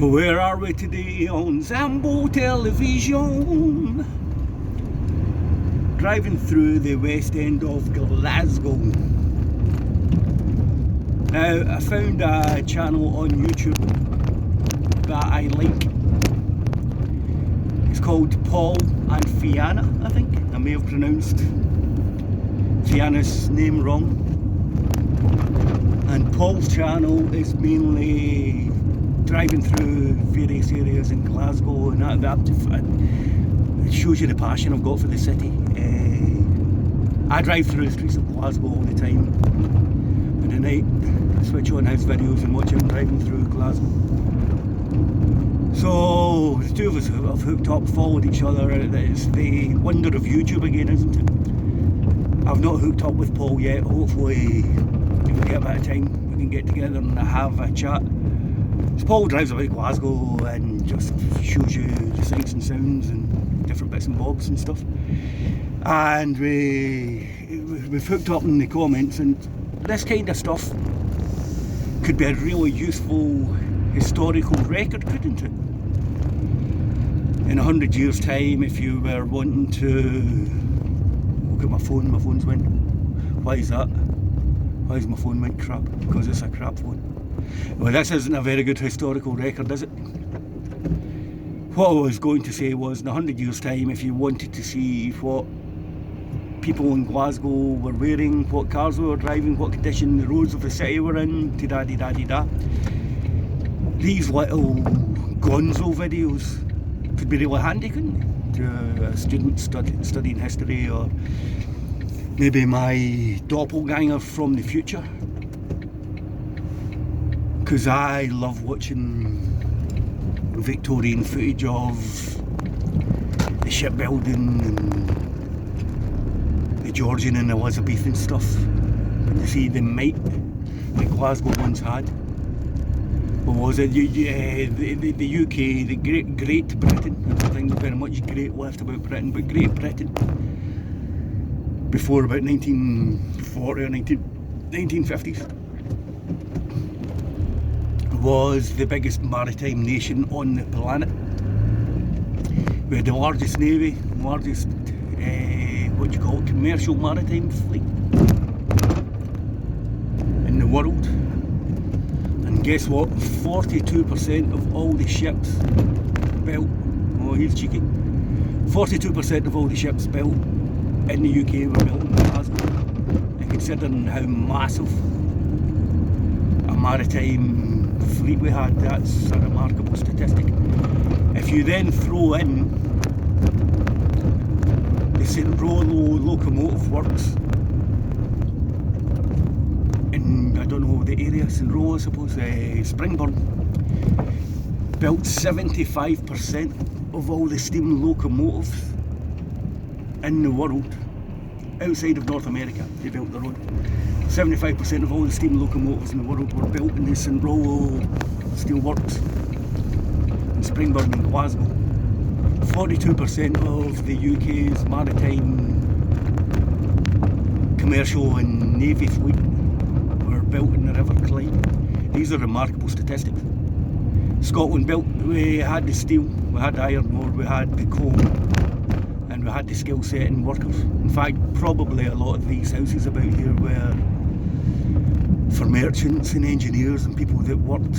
So where are we today on Zambo Television? Driving through the west end of Glasgow. Now I found a channel on YouTube that I like. It's called Paul and Fiona, I think. I may have pronounced Fiona's name wrong. And Paul's channel is mainly driving through various areas in Glasgow, and it shows you the passion I've got for the city. I drive through the streets of Glasgow all the time, and at night I switch on his videos and watch him driving through Glasgow. So the two of us have hooked up, followed each other. It's the wonder of YouTube again, isn't it? I've not hooked up with Paul yet. Hopefully if we get a bit of time we can get together and have a chat. Paul drives about Glasgow and just shows you the sights and sounds and different bits and bobs and stuff. And we've hooked up in the comments, and this kind of stuff could be a really useful historical record, couldn't it? In 100 years' time, if you were wanting to look at my phone's went. Why is that? Why is my phone went crap? Because it's a crap phone. Well, this isn't a very good historical record, is it? What I was going to say was, in 100 years' time, if you wanted to see what people in Glasgow were wearing, what cars they were driving, what condition the roads of the city were in, da-da-da-da-da, these little gonzo videos could be really handy, couldn't they? To a student studying history, or maybe my doppelganger from the future. Because I love watching Victorian footage of the shipbuilding and the Georgian and Elizabethan stuff, and to see the might that Glasgow once had. What was it? The UK, the Great Britain. I don't think there's very much great left about Britain, but Great Britain before about 1940 or 1950s. Was the biggest maritime nation on the planet. We had the largest navy, largest commercial maritime fleet in the world. And guess what? 42% of all the ships built, oh he's cheeky, 42% of all the ships built in the UK were built in Glasgow. And considering how massive a maritime fleet we had, that's a remarkable statistic. If you then throw in the St Rollo Locomotive Works in, I don't know the area, St Rollo I suppose, Springburn, built 75% of all the steam locomotives in the world. Outside of North America, they built their own. 75% of all the steam locomotives in the world were built in the St Rollo Steel Works in Springburn in Glasgow. 42% of the UK's maritime, commercial and navy fleet were built in the River Clyde. These are remarkable statistics. Scotland built, we had the steel, we had the iron ore, we had the coal, and we had the skill set and workers. In fact, probably a lot of these houses about here were for merchants and engineers and people that worked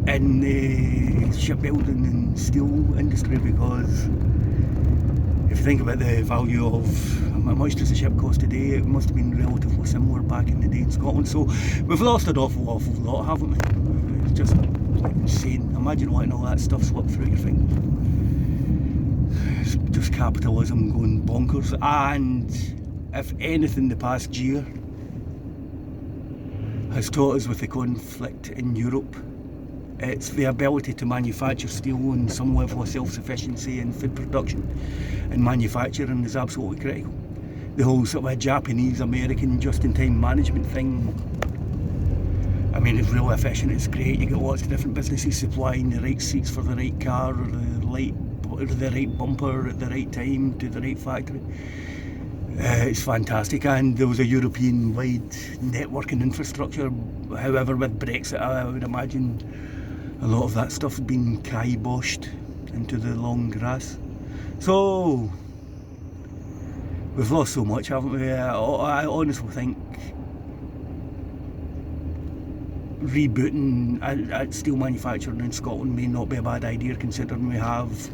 in the shipbuilding and steel industry, because if you think about the value of how much does a ship cost today, it must have been relatively similar back in the day in Scotland. So we've lost an awful lot, haven't we? It's just insane. Imagine letting all that stuff slip through your fingers. It's just capitalism going bonkers. And if anything the past year has taught us with the conflict in Europe, it's the ability to manufacture steel and some level of self-sufficiency in food production and manufacturing is absolutely critical. The whole sort of Japanese, American just-in-time management thing, I mean, it's really efficient, it's great. You get lots of different businesses supplying the right seats for the right car, or the right bumper at the right time to the right factory. It's fantastic, and there was a European-wide networking infrastructure. However, with Brexit, I would imagine a lot of that stuff has been kiboshed into the long grass. So we've lost so much, haven't we? I honestly think rebooting at steel manufacturing in Scotland may not be a bad idea, considering we have,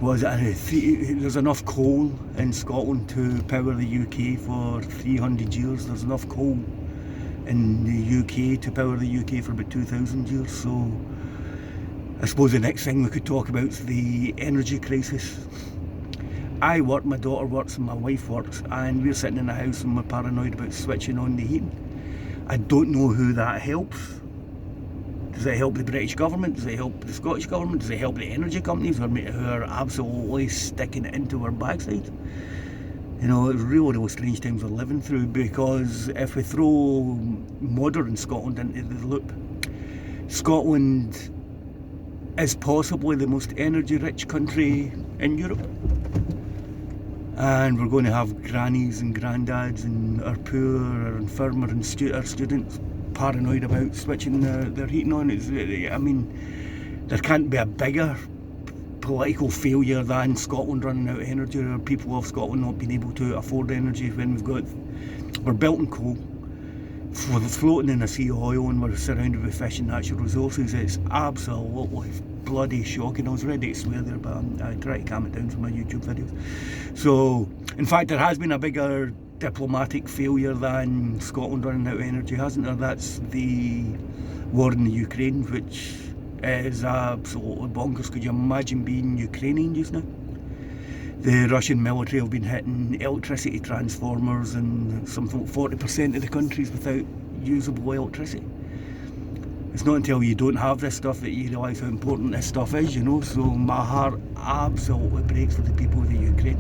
there's enough coal in Scotland to power the UK for 300 years. There's enough coal in the UK to power the UK for about 2,000 years. So I suppose the next thing we could talk about is the energy crisis. I work, my daughter works and my wife works, and we're sitting in the house and we're paranoid about switching on the heating. I don't know who that helps. Does it help the British government? Does it help the Scottish government? Does it help the energy companies who are absolutely sticking it into our backside? You know, it's really strange times we're living through, because if we throw modern Scotland into the loop, Scotland is possibly the most energy rich country in Europe. And we're going to have grannies and granddads and our poor, our infirm, our students paranoid about switching their heating on. I mean, there can't be a bigger political failure than Scotland running out of energy, or people of Scotland not being able to afford energy when we're built in coal, we're floating in a sea of oil, and we're surrounded with fish and natural resources. It's absolutely bloody shocking. I was ready to swear there, but I try to calm it down for my YouTube videos. So, in fact, there has been a bigger diplomatic failure than Scotland running out of energy, hasn't there? That's the war in the Ukraine, which is absolutely bonkers. Could you imagine being Ukrainian just now? The Russian military have been hitting electricity transformers in something like 40% of the countries without usable electricity. It's not until you don't have this stuff that you realise how important this stuff is, you know. So my heart absolutely breaks for the people of the Ukraine.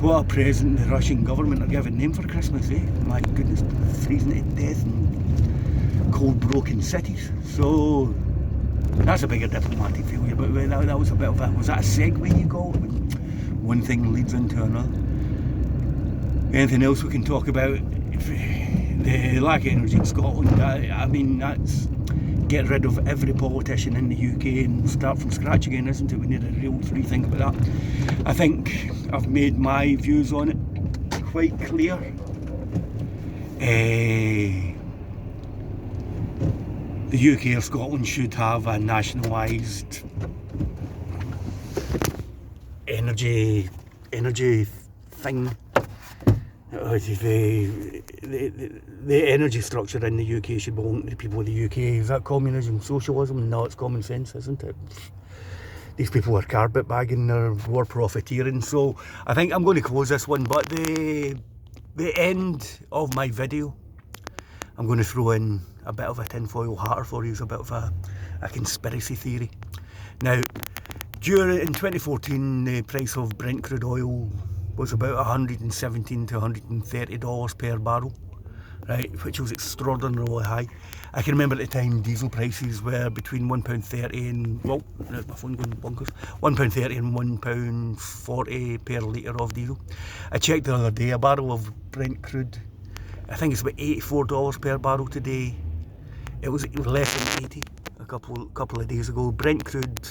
What a present the Russian government are giving them for Christmas, eh? My goodness, freezing to death in cold broken cities. So that's a bigger diplomatic failure, but that was a bit of a, was that a segue you call it? One thing leads into another. Anything else we can talk about? The lack of energy in Scotland, I mean, that's get rid of every politician in the UK and start from scratch again, isn't it? We need a real rethink about that. I think I've made my views on it quite clear. The UK or Scotland should have a nationalised energy thing. The energy structure in the UK should belong to the people of the UK. Is that communism, socialism? No, it's common sense, isn't it? These people are carpet bagging, they're war profiteering. So I think I'm going to close this one, but the end of my video, I'm going to throw in a bit of a tinfoil hatter for you, a bit of a conspiracy theory. Now, in 2014, the price of Brent crude oil was about $117 to $130 per barrel, right, which was extraordinarily high. I can remember at the time diesel prices were between £1.30 and, well, my phone going bonkers, £1.30 and £1.40 per litre of diesel. I checked the other day, a barrel of Brent crude, I think it's about $84 per barrel today. It was less than 80 a couple of days ago. Brent crude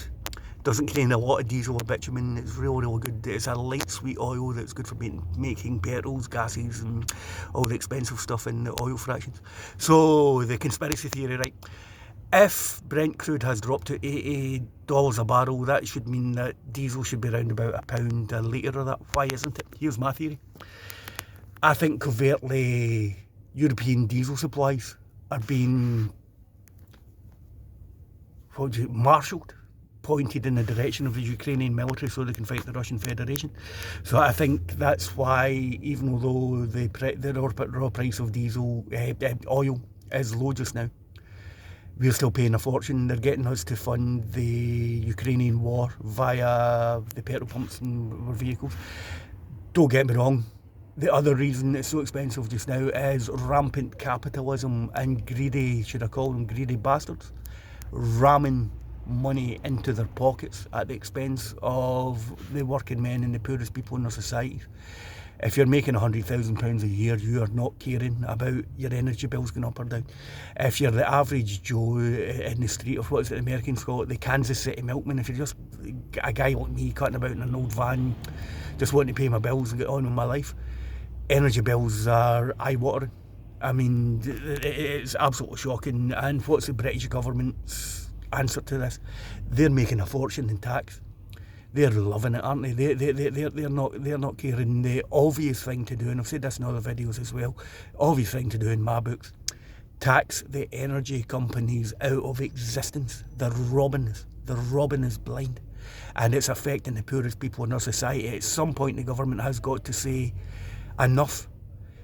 doesn't contain a lot of diesel or bitumen. It's really good. It's a light sweet oil that's good for making petrols, gases and all the expensive stuff in the oil fractions. So the conspiracy theory, right, if Brent crude has dropped to $80 a barrel, that should mean that diesel should be around about £1 a litre or that. Why isn't it? Here's my theory. I think covertly European diesel supplies are being marshalled, pointed in the direction of the Ukrainian military so they can fight the Russian Federation. So I think that's why, even though the raw price of diesel, oil is low just now, we're still paying a fortune. They're getting us to fund the Ukrainian war via the petrol pumps and our vehicles. Don't get me wrong, the other reason it's so expensive just now is rampant capitalism and greedy, should I call them greedy bastards, ramming money into their pockets at the expense of the working men and the poorest people in our society. If you're making £100,000 a year, you are not caring about your energy bills going up or down. If you're the average Joe in the street of what is it, the Americans call it, the Kansas City milkman, if you're just a guy like me cutting about in an old van, just wanting to pay my bills and get on with my life, energy bills are eye-watering. I mean, it's absolutely shocking. And what's the British government's answer to this? They're making a fortune in tax. They're loving it, aren't they? They're not caring. The obvious thing to do, and I've said this in other videos as well, obvious thing to do in my books, tax the energy companies out of existence. They're robbing us. They're robbing us blind. And it's affecting the poorest people in our society. At some point the government has got to say, enough.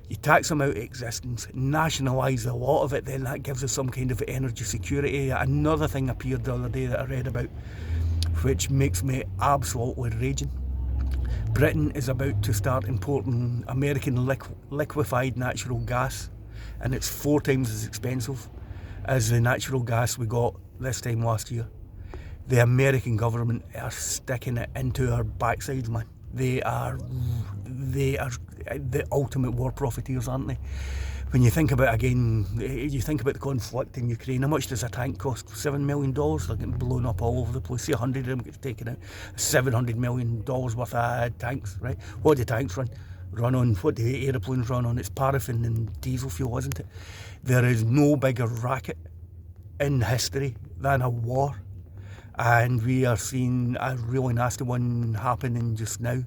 You tax them out of existence, nationalise a lot of it, then that gives us some kind of energy security. Another thing appeared the other day that I read about, which makes me absolutely raging. Britain is about to start importing American liquefied natural gas, and it's 4 times as expensive as the natural gas we got this time last year. The American government are sticking it into our backsides, man. They are the ultimate war profiteers, aren't they? When you think about, again, you think about the conflict in Ukraine, how much does a tank cost? $7 million? They're getting blown up all over the place. See 100 of them gets taken out. $700 million worth of tanks, right? What do tanks run on? What do aeroplanes run on? It's paraffin and diesel fuel, isn't it? There is no bigger racket in history than a war. And we are seeing a really nasty one happening just now.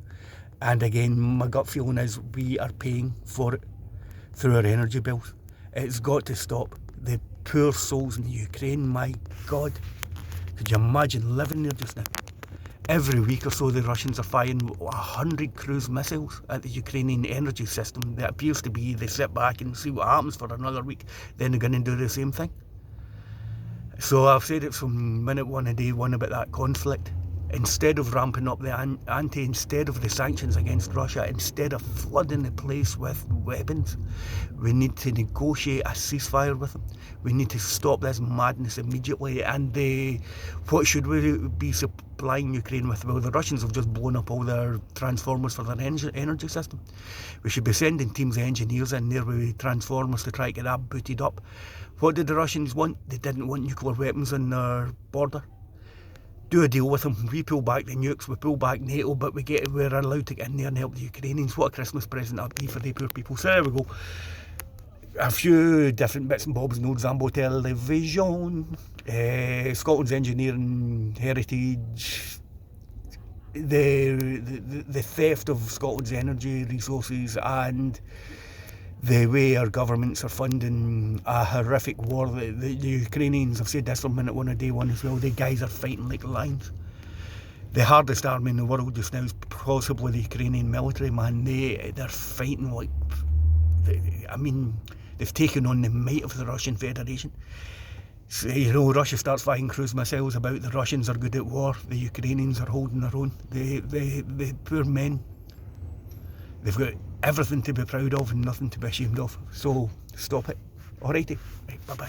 And again, my gut feeling is we are paying for it through our energy bills. It's got to stop. The poor souls in Ukraine, my God, could you imagine living there just now? Every week or so the Russians are firing 100 cruise missiles at the Ukrainian energy system. That appears to be they sit back and see what happens for another week, then they're going to do the same thing. So I've said it from minute one of day one about that conflict. Instead of ramping up the ante, instead of the sanctions against Russia, instead of flooding the place with weapons, we need to negotiate a ceasefire with them. We need to stop this madness immediately. And what should we be supplying Ukraine with? Well, the Russians have just blown up all their transformers for their energy system. We should be sending teams of engineers in there with transformers to try to get that booted up. What did the Russians want? They didn't want nuclear weapons on their border. Do a deal with them. We pull back the nukes, we pull back NATO, but we're allowed to get in there and help the Ukrainians. What a Christmas present that'd be for the poor people. So there we go. A few different bits and bobs, no Zambo television, Scotland's engineering heritage, the theft of Scotland's energy resources, and the way our governments are funding a horrific war. The Ukrainians, I've said this from minute one of day one as well, the guys are fighting like lions. The hardest army in the world just now is possibly the Ukrainian military, man. They're fighting like, I mean, they've taken on the might of the Russian Federation. So, you know, Russia starts firing cruise missiles about, the Russians are good at war, the Ukrainians are holding their own. The poor men, they've got everything to be proud of and nothing to be ashamed of. So stop it. Alrighty. Right, bye bye.